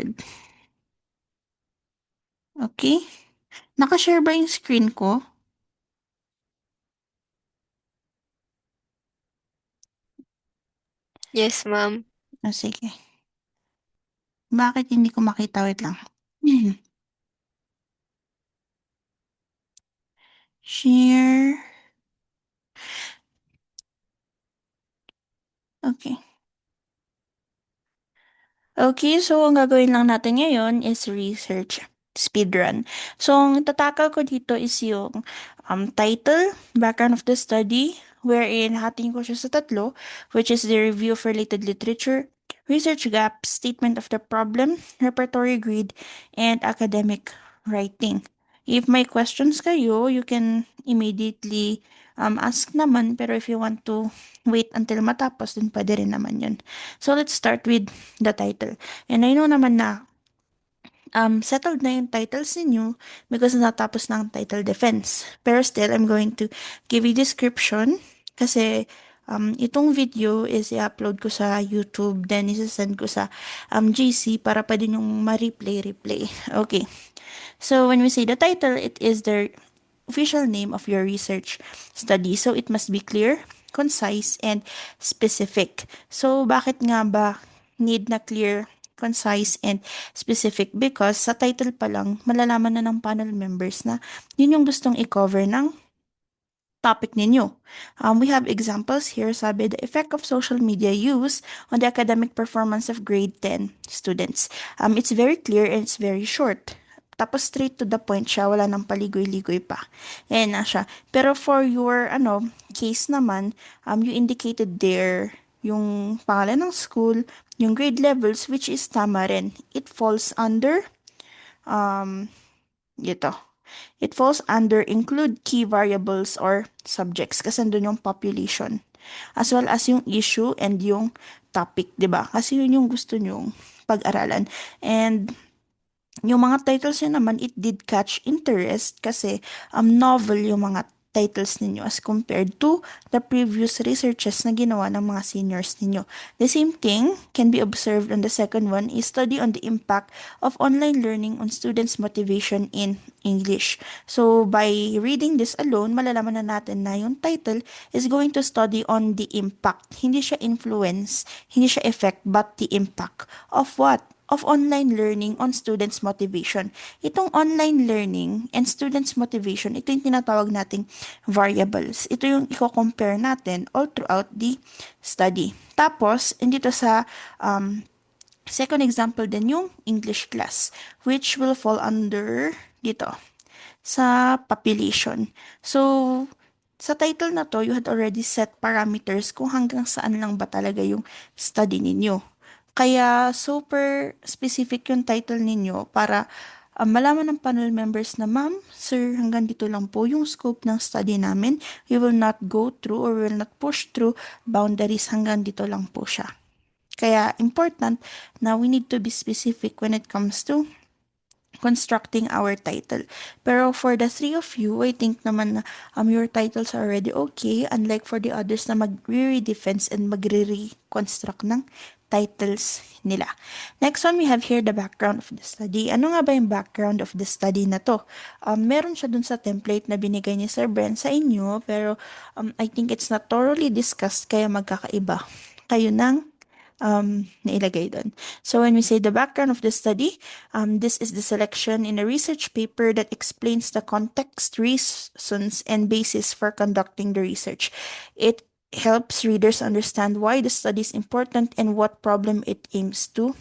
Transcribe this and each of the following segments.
started. Okay? Nakashare ba yung screen ko? Yes, ma'am. Sige. Bakit hindi ko makita? Wait lang. Hmm. Share. Okay. Okay, so ang gagawin lang natin ngayon is research speedrun. So, ang tatakal ko dito is yung title, background of the study, wherein hatiin ko siya sa tatlo, which is the review of related literature, research gaps, statement of the problem, repertory grid, and academic writing. If may questions kayo, you can immediately ask naman, pero if you want to wait until matapos, then pwede rin naman yun. So, let's start with the title. And I know naman na settled na yung titles ninyo because natapos na ang title defense. Pero still, I'm going to give a description kasi itong video is i-upload ko sa YouTube, then isa-send ko sa GC para pwede nyong ma-replay. Okay. So, when we say the title, it is the official name of your research study. So, it must be clear, concise, and specific. So, bakit nga ba need na clear, concise, and specific? Because sa title pa lang, malalaman na ng panel members na yun yung gustong i-cover ng topic ninyo. We have examples here, sabi, the effect of social media use on the academic performance of grade 10 students. It's very clear and it's very short. Tapos straight to the point siya, wala nang paligoy-ligoy pa. Ayan na siya. Pero for your case naman, you indicated there yung pangalan ng school, yung grade levels, which is tama rin. It falls under, dito. It falls under include key variables or subjects kasi nandun yung population. As well as yung issue and yung topic, di ba? Kasi yun yung gusto nyong pag-aralan. And yung mga titles nyo naman, it did catch interest kasi novel yung mga titles ninyo as compared to the previous researches na ginawa ng mga seniors ninyo. The same thing can be observed on the second one is study on the impact of online learning on students' motivation in English. So, by reading this alone, malalaman na natin na yung title is going to study on the impact. Hindi siya influence, hindi siya effect, but the impact of what? Of online learning on students' motivation. Itong online learning and students' motivation, ito yung tinatawag nating variables. Ito yung i-compare natin all throughout the study. Tapos, dito sa second example din yung English class, which will fall under dito sa population. So, sa title na to, you had already set parameters kung hanggang saan lang ba talaga yung study ninyo. Kaya super specific yung title ninyo para malaman ng panel members na, ma'am, sir, hanggang dito lang po yung scope ng study namin. We will not go through or will not push through boundaries. Hanggang dito lang po siya. Kaya important na we need to be specific when it comes to constructing our title. Pero for the three of you, I think naman na your titles are already okay, unlike for the others na magre-redefense and magre-reconstruct ng titles nila. Next one, we have here the background of the study. Ano nga ba yung background of the study na to? Meron siya dun sa template na binigay ni Sir Brent sa inyo, pero I think it's not thoroughly discussed, kaya magkakaiba kayo ng nailagay doon. So when we say the background of the study, this is the selection in a research paper that explains the context, reasons, and basis for conducting the research. It helps readers understand why the study is important and what problem it aims to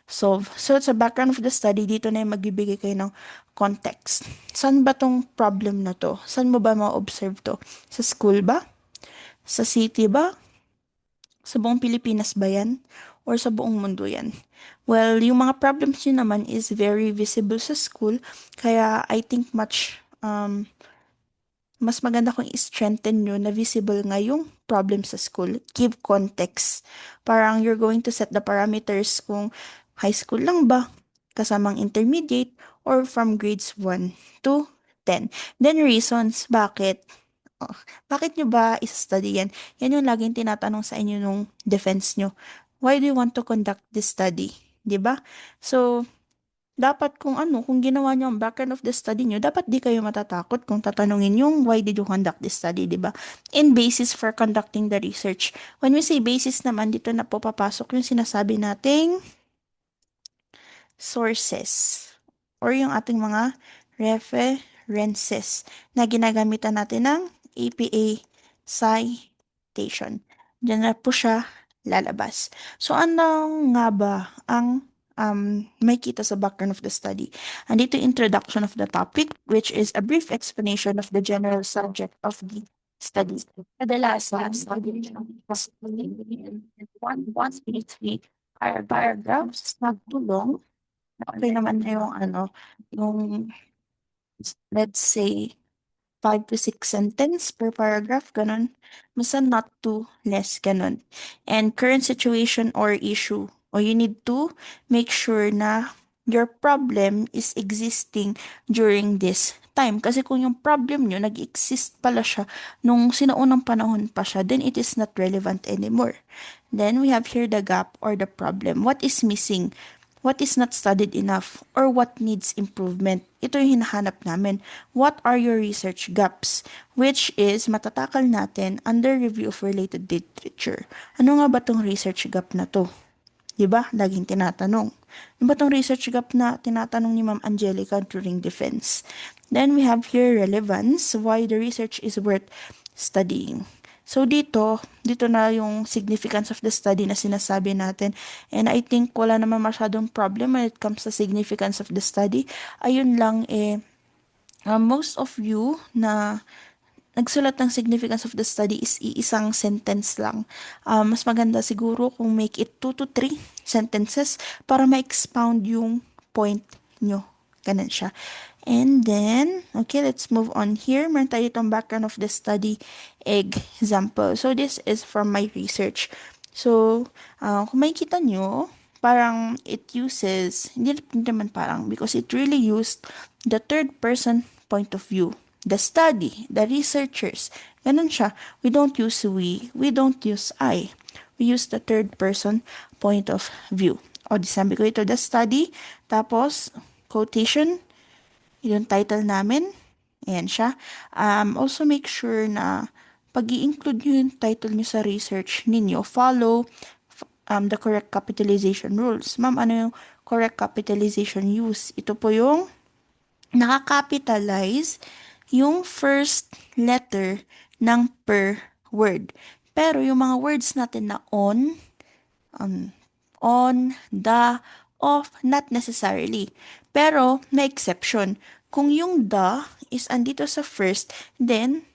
solve. So it's a background of the study. Dito na yung magbibigay kayo ng context. Saan ba tong problem na to? Saan mo ba ma-observe to? Sa school ba? Sa city ba? Sa buong Pilipinas ba yan? Or sa buong mundo yan? Well, yung mga problems nyo naman is very visible sa school. Kaya I think mas maganda kung i-strengthen nyo na visible nga yung problem sa school. Give context. Parang you're going to set the parameters kung high school lang ba, kasamang intermediate, or from grades 1 to 10. Then reasons, bakit? Oh, bakit nyo ba isa-study yan? Yan yung laging tinatanong sa inyo nung defense nyo. Why do you want to conduct this study? 'di ba? So, dapat kung ginawa niyo ang background of the study niyo, dapat di kayo matatakot kung tatanungin yung why did you conduct this study, 'di ba? And basis for conducting the research. When we say basis naman, dito na po papasok yung sinasabi nating sources or yung ating mga references na ginagamitan natin ng APA citation. Diyan na po siya lalabas. So, ano nga ba ang may kita sa background of the study? Andito yung introduction of the topic, which is a brief explanation of the general subject of the study. Kadalasan, study one, three paragraphs, nagtulong. Okay naman na yung yung let's say 5 to 6 sentence per paragraph, ganun. Basta not too less, ganun. And current situation or issue, or you need to make sure na your problem is existing during this time. Kasi kung yung problem nyo, nag-exist pala siya nung sinaunang panahon pa siya, then it is not relevant anymore. Then we have here the gap or the problem. What is missing? What is not studied enough? Or what needs improvement? Ito yung hinahanap namin. What are your research gaps? Which is matatakal natin under review of related literature. Ano nga ba tong research gap na to? 'Di ba? Laging tinatanong. Ano ba tong research gap na tinatanong ni Ma'am Angelica during defense? Then we have here relevance, why the research is worth studying. So dito na yung significance of the study na sinasabi natin. And I think wala naman masyadong problem when it comes to significance of the study. Ayun lang most of you na nagsulat ng significance of the study is iisang sentence lang. Mas maganda siguro kung make it 2 to 3 sentences para ma-expound yung point nyo. Ganun siya. And then, okay, let's move on here. Meron tayo itong background of the study example. So, this is from my research. So, kung makikita nyo, parang it uses, hindi naman parang, because it really used the third person point of view. The study, the researchers. Ganun siya. We don't use we don't use I. We use the third person point of view. O, disabi ko ito, the study, tapos, quotation, yung title namin. Ayan siya. Also make sure na pag i-include nyo yung title nyo sa research ninyo, follow the correct capitalization rules. Ma'am, ano yung correct capitalization use? Ito po yung nakakapitalize yung first letter ng per word. Pero yung mga words natin na the, of, not necessarily. Pero may exception. Kung yung the is andito sa first, then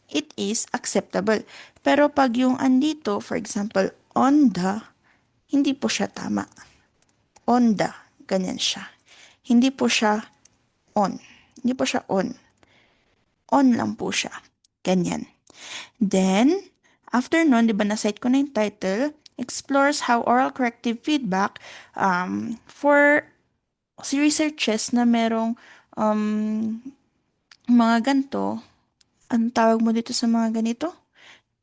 it is acceptable. Pero pag yung andito, for example, on the, hindi po siya tama. On the, ganyan siya. Hindi po siya on. Hindi po siya on. On lang po siya. Ganyan. Then, after nun, di ba na-cite ko na yung title, explores how oral corrective feedback for researches na merong mga ganito, ang tawag mo dito sa mga ganito?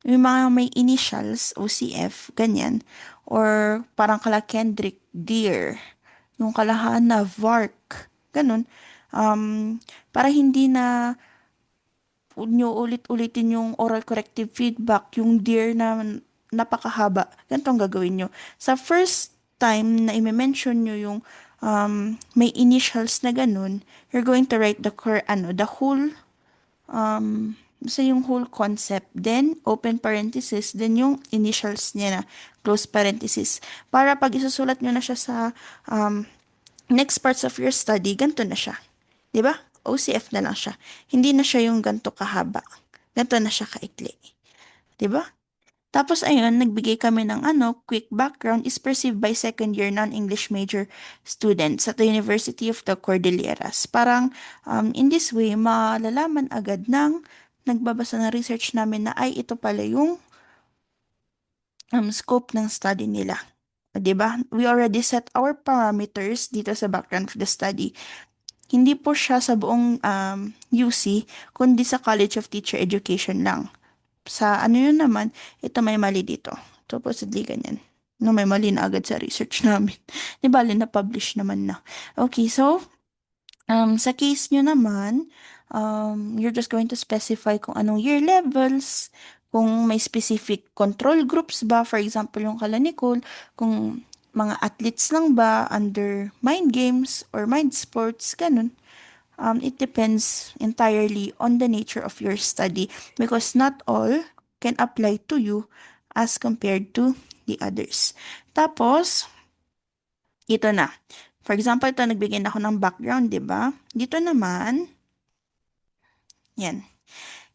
Yung mga may initials, OCF, ganyan. Or parang kala Kendrick, Dear. Yung kalahana, Vark. Ganun. Para hindi na nyo ulit-ulitin yung oral corrective feedback, yung dear na napakahaba. Ganito ang gagawin nyo. Sa first time na i-mention nyo yung may initials na ganun, you're going to write the whole sa yung whole concept, then open parenthesis, then yung initials niya na close parenthesis. Para pag isusulat nyo na siya sa next parts of your study, ganito na siya. 'Di ba? OCF na lang siya. Hindi na siya yung ganito kahaba. Ganito na siya kaikli. 'Di ba? Tapos ayun, nagbigay kami ng quick background is perceived by second year non-English major students at the University of the Cordilleras. Parang in this way, malalaman agad ng nagbabasa ng research namin na ay ito pala yung scope ng study nila. 'Di ba? We already set our parameters dito sa background of the study. Hindi po siya sa buong UC, kundi sa College of Teacher Education lang. Sa ano yun naman, ito may mali dito. Supposedly ganyan. No, may mali na agad sa research namin. Di bali na-publish naman na. Okay, so, sa case nyo naman, you're just going to specify kung anong year levels, kung may specific control groups ba, for example, yung kala Nicole, kung mga athletes lang ba under mind games or mind sports, ganun. It depends entirely on the nature of your study because not all can apply to you as compared to the others. Tapos, ito na. For example, ito nagbigay na ako ng background, di ba? Dito naman, yan.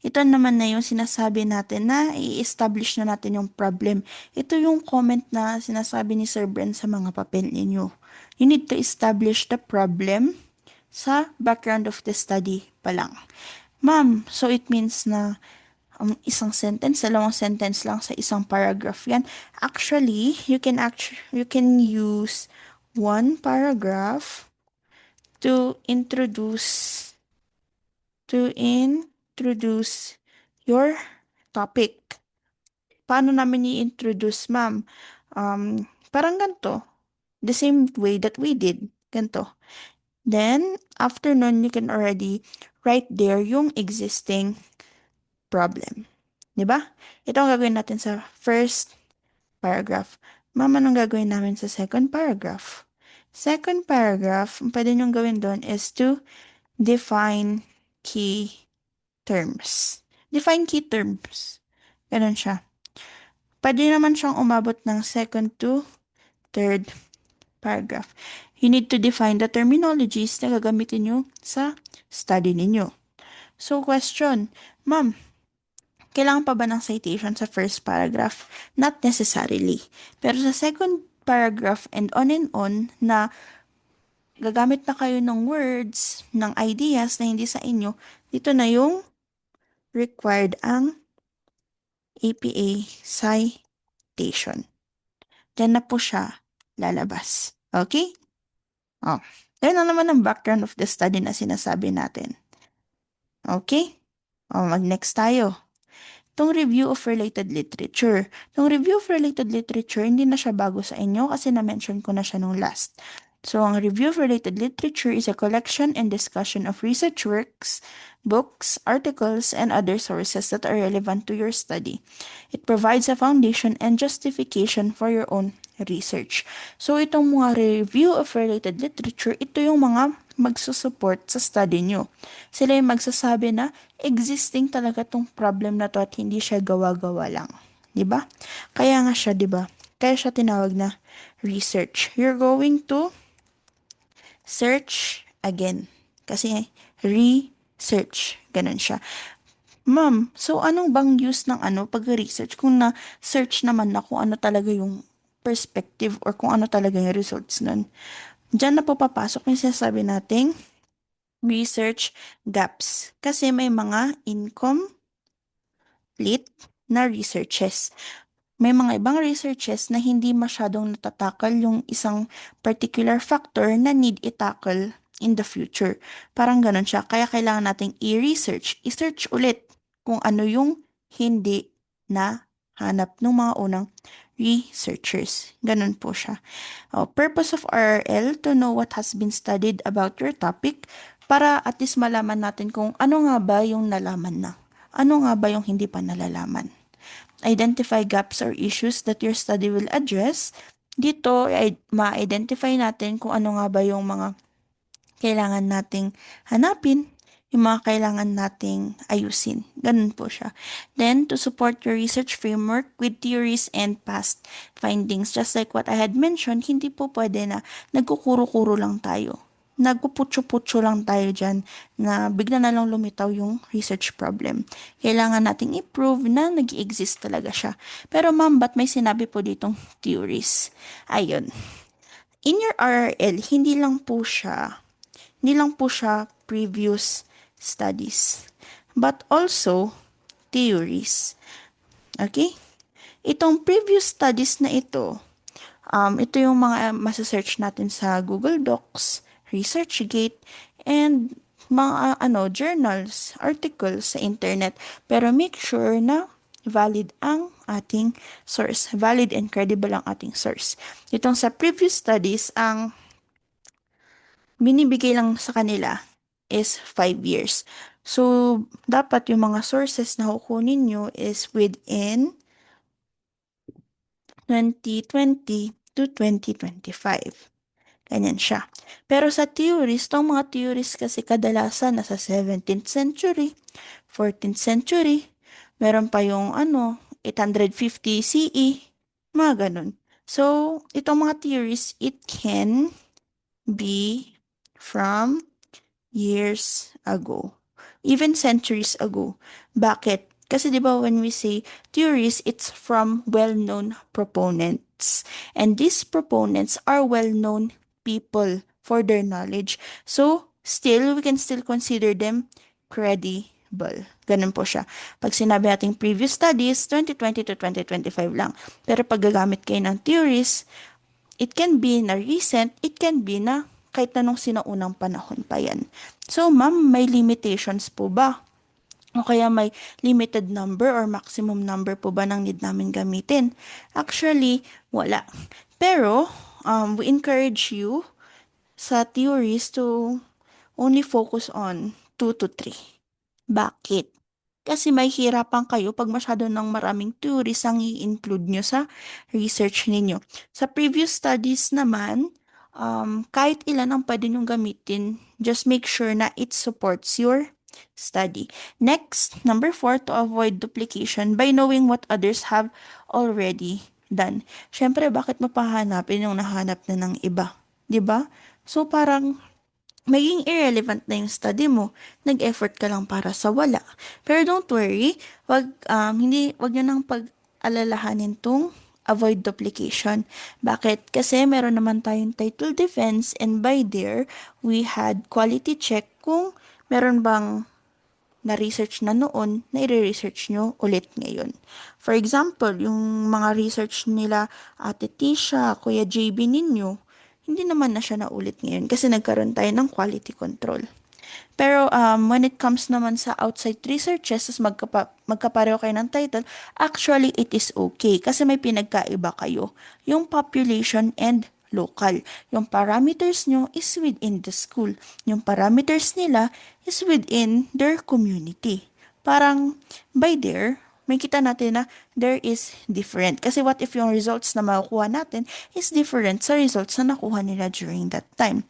Ito naman na yung sinasabi natin na i-establish na natin yung problem. Ito yung comment na sinasabi ni Sir Bren sa mga papel ninyo. You need to establish the problem sa background of the study pa lang. Ma'am, so it means na isang sentence, dalawang sentence lang sa isang paragraph yan. Actually, you can use one paragraph to introduce your topic. Paano namin i-introduce, ma'am? Parang ganito. The same way that we did. Ganito. Then, after nun, you can already write there yung existing problem. Diba? Ito ang gagawin natin sa first paragraph. Ma'am, anong gagawin namin sa second paragraph? Second paragraph, ang pwede niyong gawin doon is to define key terms. Define key terms. Ganun siya. Pwede naman siyang umabot ng second to third paragraph. You need to define the terminologies na gagamitin nyo sa study ninyo. So, question, ma'am, kailangan pa ba ng citation sa first paragraph? Not necessarily. Pero sa second paragraph and on na gagamit na kayo ng words, ng ideas na hindi sa inyo, dito na yung required ang APA citation. Diyan na po siya lalabas. Okay? Oh. Yan na naman ang background of the study na sinasabi natin. Okay? Mag-next tayo. Itong review of related literature. Itong review of related literature, hindi na siya bago sa inyo kasi na-mention ko na siya nung last. So, ang review of related literature is a collection and discussion of research works, books, articles, and other sources that are relevant to your study. It provides a foundation and justification for your own research. So, itong mga review of related literature, ito yung mga magsusupport sa study nyo. Sila yung magsasabi na existing talaga tong problem na to at hindi siya gawa-gawa lang. Diba? Kaya nga siya, diba? Kaya siya tinawag na research. You're going to search again. Kasi research. Ganun siya. Ma'am, so anong bang use ng pag-research kung na-search naman na kung ano talaga yung perspective or kung ano talaga yung results nun? Diyan na po papasok yung sinasabi nating research gaps. Kasi may mga incomplete na researches. May mga ibang researches na hindi masyadong natatakal yung isang particular factor na need i-tackle in the future. Parang ganun siya. Kaya kailangan nating i-research, i-search ulit kung ano yung hindi na hanap ng mga unang researchers. Ganun po siya. Purpose of RRL, to know what has been studied about your topic para at least malaman natin kung ano nga ba yung nalaman na. Ano nga ba yung hindi pa nalalaman. Identify gaps or issues that your study will address. Dito, ma-identify natin kung ano nga ba yung mga kailangan nating hanapin, yung mga kailangan nating ayusin. Ganun po siya. Then, to support your research framework with theories and past findings. Just like what I had mentioned, hindi po pwede na nagkukuro-kuro lang tayo. Nagpuputso-putso lang tayo dyan na bigla na lang lumitaw yung research problem. Kailangan nating i-prove na nag-exist talaga siya. Pero ma'am, ba't may sinabi po ditong theories? Ayun. In your RRL, hindi lang po siya previous studies, but also theories. Okay? Itong previous studies na ito yung mga masasearch natin sa Google Docs, ResearchGate, and mga journals, articles sa internet. Pero make sure na valid ang ating source. Valid and credible ang ating source. Itong sa previous studies, ang binibigay lang sa kanila is 5 years. So, dapat yung mga sources na kukunin nyo is within 2020 to 2025. Ganyan siya. Pero sa theories, tong mga theories kasi kadalasan nasa 17th century, 14th century, meron pa yung 850 CE, mga ganun. So, itong mga theories, it can be from years ago, even centuries ago. Bakit? Kasi 'di ba when we say theories, it's from well-known proponents. And these proponents are well-known people for their knowledge. So, still, we can still consider them credible. Ganun po siya. Pag sinabi nating previous studies, 2020 to 2025 lang. Pero pag gagamit kayo ng theories, it can be na recent, it can be na kahit na nung sinaunang panahon pa yan. So, ma'am, may limitations po ba? O kaya may limited number or maximum number po ba ng need namin gamitin? Actually, wala. Pero, we encourage you sa theories to only focus on 2 to 3. Bakit? Kasi may hirapan kayo pag masyado ng maraming theories ang i-include nyo sa research ninyo. Sa previous studies naman, kahit ilan ang pwede nyong gamitin, just make sure na it supports your study. Next, number 4, to avoid duplication by knowing what others have already done. Siyempre, bakit mapahanapin yung nahanap na ng iba? 'Di ba? So, parang maging irrelevant na yung study mo. Nag-effort ka lang para sa wala. Pero don't worry, wag nyo nang pag-alalahanin tong avoid duplication. Bakit? Kasi meron naman tayong title defense and by there, we had quality check kung meron bang na-research na noon, na i-research nyo ulit ngayon. For example, yung mga research nila Ate Tisha, Kuya JB ninyo, hindi naman na siya naulit ngayon kasi nagkaroon tayo ng quality control. Pero when it comes naman sa outside researches, magkapareho kayo ng title, actually it is okay kasi may pinagkaiba kayo. Yung population and local. Yung parameters nyo is within the school. Yung parameters nila is within their community. Parang by there, may kita natin na there is different. Kasi what if yung results na makukuha natin is different sa results na nakuha nila during that time.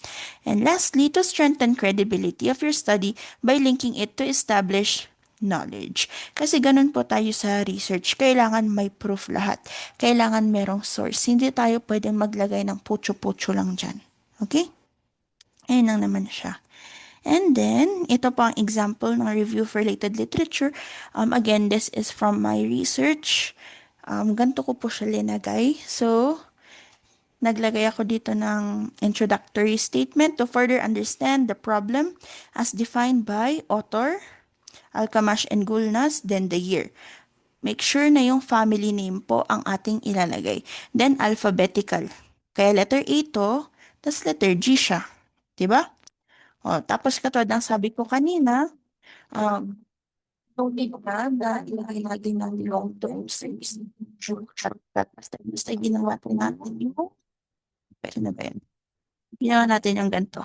And lastly, to strengthen credibility of your study by linking it to establish knowledge. Kasi ganun po tayo sa research. Kailangan may proof lahat. Kailangan merong source. Hindi tayo pwedeng maglagay ng putyo-putyo lang dyan. Okay? Ayun lang naman siya. And then, ito po ang example ng review for related literature. Again, this is from my research. Ganito ko po siya linagay. So, naglagay ako dito ng introductory statement to further understand the problem as defined by author, Alcamash and Gulnas, then the year. Make sure na yung family name po ang ating ilalagay. Then, alphabetical. Kaya letter A to, tas letter G siya. Diba? O, tapos katulad ng sabi ko kanina, um, yung iba na ilagay natin ng long term service. Shortcut. Basta ginawa po natin yung, pwede na ba yun? Ginawa natin yung ganito.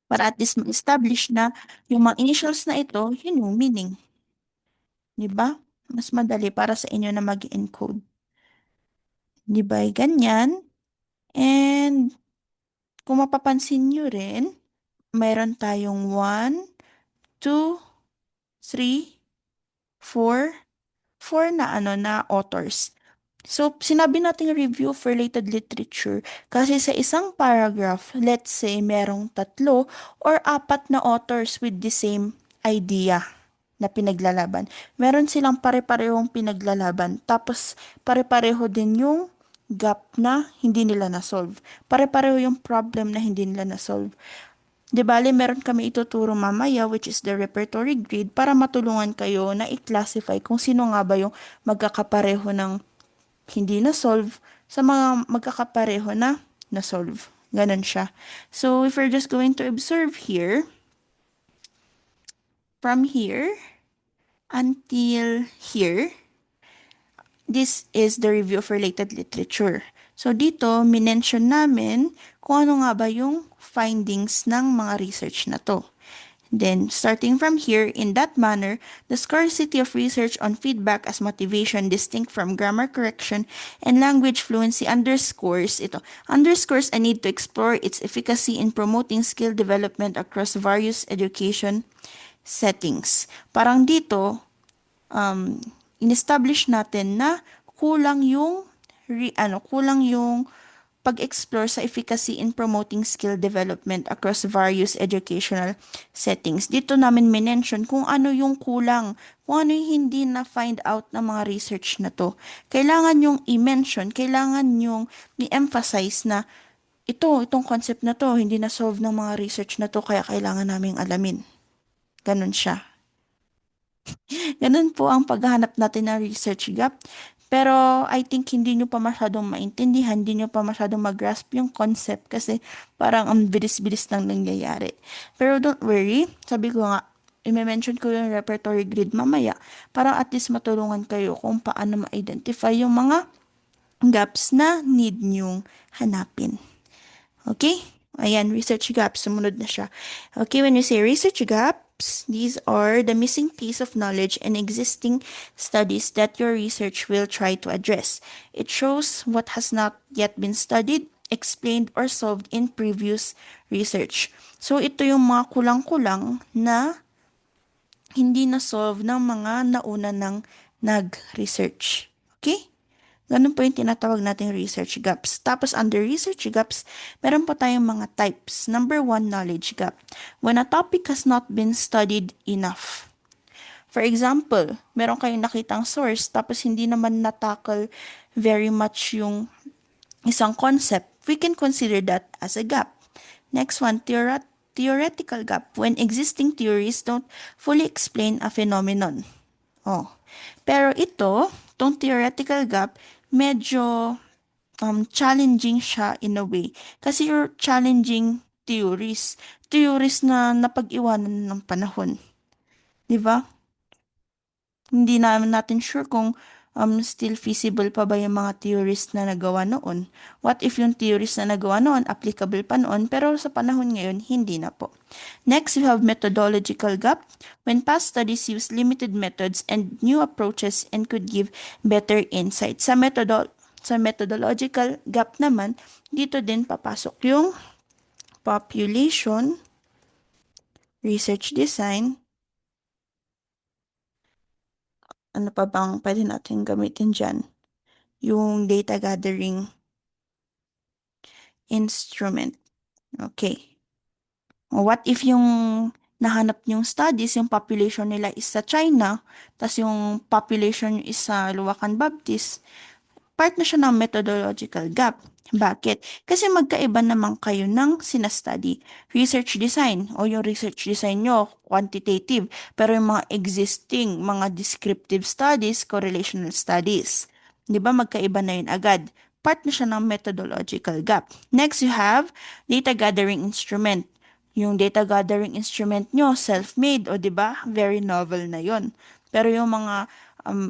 Para at least ma-establish na yung mga initials na ito, yun yung meaning. Diba? Mas madali para sa inyo na mag-encode. Diba? Ganyan. And, kung mapapansin nyo rin, mayroon tayong 1, 2, 3, 4, 4 na na authors. So, sinabi nating review for related literature kasi sa isang paragraph, let's say merong 3 or 4 na authors with the same idea na pinaglalaban. Meron silang pare-parehong pinaglalaban. Tapos, pare-pareho din yung gap na hindi nila na-solve. Pare-pareho yung problem na hindi nila na-solve. Di bale, meron kami ituturo mamaya which is the repertory grid para matulungan kayo na i-classify kung sino nga ba yung magkakapareho ng hindi na-solve sa mga magkakapareho na na-solve. Ganon siya. So, if we're just going to observe here, from here until here, This is the review of related literature. So dito, minention namin kung ano nga ba yung findings ng mga research na to. Then, starting from here, in that manner, the scarcity of research on feedback as motivation distinct from grammar correction and language fluency underscores a need to explore its efficacy in promoting skill development across various education settings. Parang dito, in-establish natin na kulang yung pag-explore sa efficacy in promoting skill development across various educational settings. Dito namin minention kung ano yung kulang, kung ano yung hindi na find out ng mga research na to. Kailangan yung i-mention, kailangan yung i-emphasize na itong concept na to, hindi na solve ng mga research na to, kaya kailangan naming alamin. Ganun siya. Ganun po ang paghahanap natin ng research gap. Pero I think hindi nyo pa masyadong maintindihan, hindi nyo pa masyadong mag-grasp yung concept kasi parang ang bilis-bilis lang nangyayari. Pero don't worry, sabi ko nga, i-mention ko yung repertory grid mamaya para at least matulungan kayo kung paano ma-identify yung mga gaps na need nyong hanapin. Okay? Ayan, research gaps. Sumunod na siya. Okay, when we say research gaps, these are the missing piece of knowledge in existing studies that your research will try to address. It shows what has not yet been studied, explained, or solved in previous research. So, ito yung mga kulang-kulang na hindi na-solve ng mga nauna ng nag-research. Okay? Ganun po yung tinatawag nating research gaps. Tapos under research gaps, meron po tayong mga types. Number 1, knowledge gap. When a topic has not been studied enough. For example, meron kayong nakitang source tapos hindi naman na-tackle very much yung isang concept. We can consider that as a gap. Next one, theoretical gap. When existing theories don't fully explain a phenomenon. Oh. Pero itong theoretical gap, medyo challenging siya in a way. Kasi you're challenging theories. Theories na napag-iwanan ng panahon. Di ba? Hindi naman natin sure kung still feasible pa ba yung mga theories na nagawa noon. What if yung theories na nagawa noon, applicable pa noon, pero sa panahon ngayon, hindi na po. Next, we have methodological gap. When past studies use limited methods and new approaches and could give better insight. Sa methodological gap naman, dito din papasok yung population, research design, ano pa bang pwede natin gamitin dyan? Yung data gathering instrument. Okay. What if yung nahanap yung studies, yung population nila is sa China, tas yung population is sa Luwakan Baptist, part na siya ng methodological gap. Bakit? Kasi magkaiba naman kayo ng sinastudy. Research design o yung research design nyo, quantitative. Pero yung mga existing, mga descriptive studies, correlational studies. Di ba magkaiba na yun agad? Part na siya ng methodological gap. Next, you have data gathering instrument. Yung data gathering instrument nyo, self-made, o di ba? Very novel na yon. Pero yung mga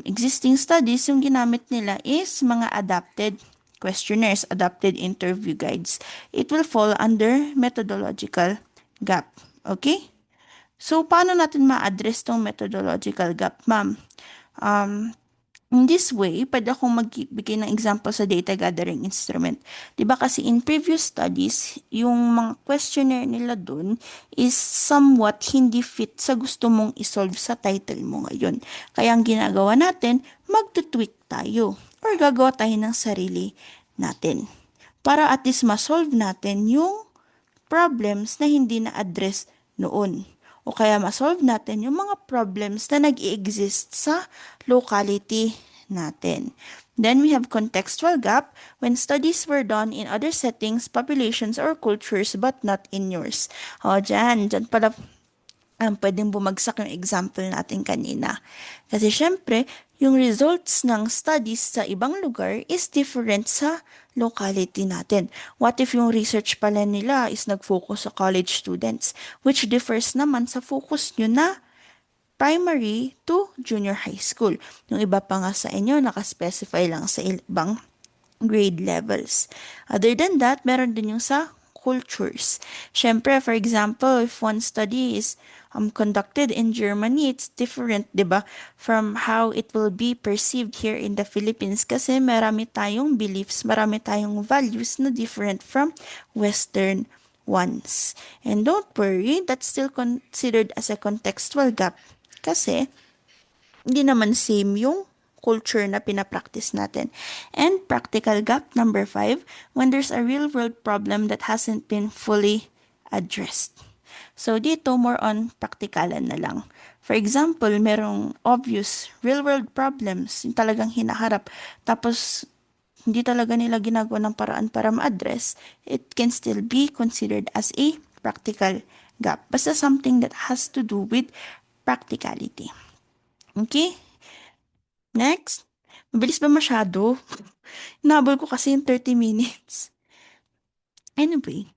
existing studies, yung ginamit nila is mga adapted questionnaires, adapted interview guides. It will fall under methodological gap. Okay? So, paano natin ma-address tong methodological gap, ma'am? In this way, pwede akong magbigay ng example sa data gathering instrument. 'Di ba kasi in previous studies, yung mga questionnaire nila dun is somewhat hindi fit sa gusto mong isolve sa title mo ngayon. Kaya ang ginagawa natin, magtutweak tayo or gagawa tayo ng sarili natin para at least ma-solve natin yung problems na hindi na-address noon. O kaya ma-solve natin yung mga problems na nag-i-exist sa locality natin. Then we have contextual gap when studies were done in other settings, populations, or cultures but not in yours. O, dyan pala pwedeng bumagsak yung example natin kanina. Kasi syempre, yung results ng studies sa ibang lugar is different sa locality natin. What if yung research pala nila is nag-focus sa college students, which differs naman sa focus nyo na primary to junior high school. Yung iba pa nga sa inyo, nakaspecify lang sa ibang grade levels. Other than that, meron din yung sa cultures. Siyempre, for example, if one study is conducted in Germany, it's different, di ba, from how it will be perceived here in the Philippines kasi marami tayong beliefs, marami tayong values na different from Western ones. And don't worry, that's still considered as a contextual gap kasi hindi naman same yung culture na pinapractice natin. And practical gap number 5, when there's a real world problem that hasn't been fully addressed. So dito, more on praktikalan na lang. For example, merong obvious real world problems, yung talagang hinaharap. Tapos, hindi talaga nila ginagawa ng paraan para ma-address, it can still be considered as a practical gap. Basta something that has to do with practicality. Okay? Next. Mabilis ba masyado? Nabol ko kasi yung 30 minutes. Anyway,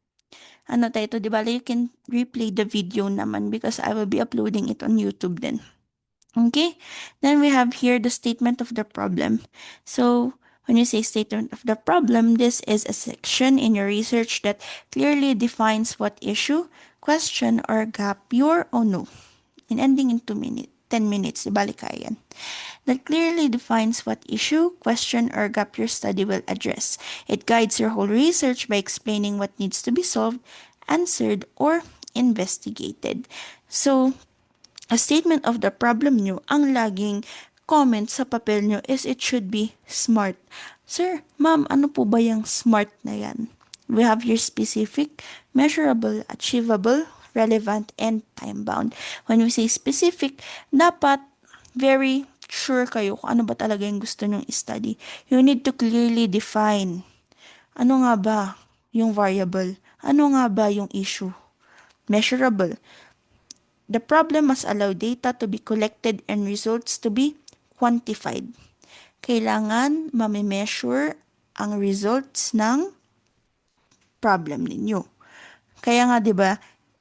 ano tayo ito, di ba? You can replay the video naman because I will be uploading it on YouTube then. Okay? Then we have here the statement of the problem. So, when you say statement of the problem, this is a section in your research that clearly defines what issue, question, or gap your or no. In ending in 10 minutes, ibalik kaya yan. That clearly defines what issue, question, or gap your study will address. It guides your whole research by explaining what needs to be solved, answered, or investigated. So, a statement of the problem nyo, ang laging comment sa papel nyo is it should be smart. Sir, ma'am, ano po ba yung smart na yan? We have here specific, measurable, achievable, relevant, and time-bound. When we say specific, dapat very sure kayo kung ano ba talaga yung gusto nyong study. You need to clearly define ano nga ba yung variable, ano nga ba yung issue. Measurable. The problem must allow data to be collected and results to be quantified. Kailangan mamimeasure ang results ng problem ninyo. Kaya nga 'di ba,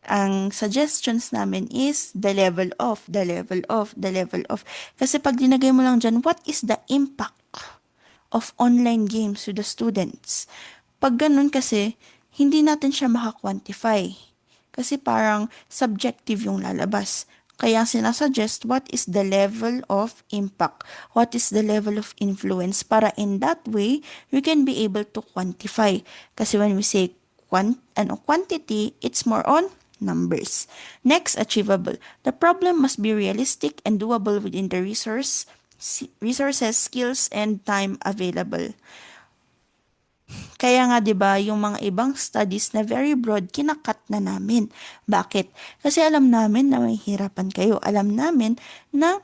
ang suggestions namin is the level of, the level of, the level of. Kasi pag dinagay mo lang dyan, what is the impact of online games to the students? Pag ganun kasi, hindi natin siya maka-quantify. Kasi parang subjective yung lalabas. Kaya sinasuggest what is the level of impact, what is the level of influence para in that way, we can be able to quantify. Kasi when we say quantity, it's more on numbers. Next, achievable. The problem must be realistic and doable within the resources, skills, and time available. Kaya nga 'di ba, yung mga ibang studies na very broad kinakat na namin. Bakit? Kasi alam namin na may hirapan kayo. Alam namin na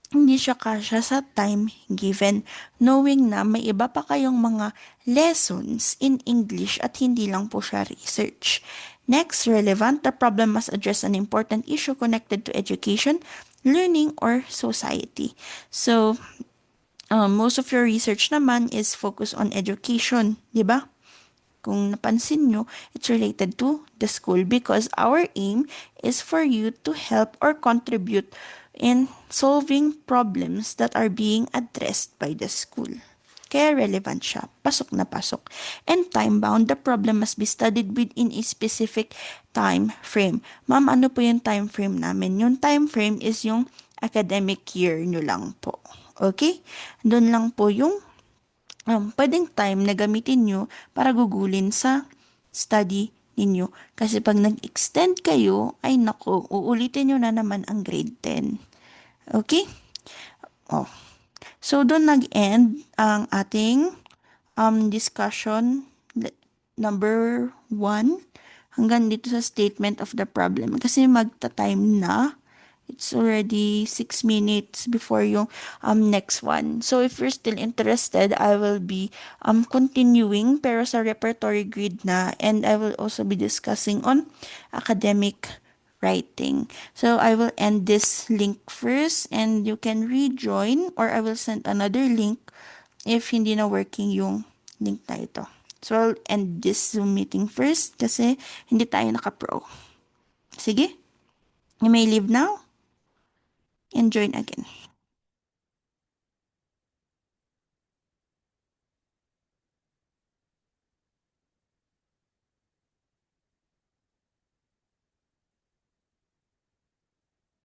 hindi siya kasya sa time given, knowing na may iba pa kayong mga lessons in English at hindi lang po siya research. Next, relevant, the problem must address an important issue connected to education, learning, or society. So, most of your research naman is focused on education, di ba? Kung napansin nyo, it's related to the school because our aim is for you to help or contribute in solving problems that are being addressed by the school. Kaya relevant siya. Pasok na pasok. And time-bound, the problem must be studied within a specific time frame. Ma'am, ano po yung time frame namin? Yung time frame is yung academic year nyo lang po. Okay? Doon lang po yung pwedeng time na gamitin nyo para gugulin sa study ninyo. Kasi pag nag-extend kayo, ay nako, uulitin nyo na naman ang grade 10. Okay? Oh. So, doon nag-end ang ating discussion number 1 hanggang dito sa statement of the problem. Kasi magta-time na. It's already 6 minutes before yung next one. So, if you're still interested, I will be continuing pero sa repertory grid na, and I will also be discussing on academic writing. So, I will end this link first and you can rejoin or I will send another link if hindi na working yung link na ito. So, I'll end this Zoom meeting first kasi hindi tayo naka-pro. Sige? You may leave now. and join again.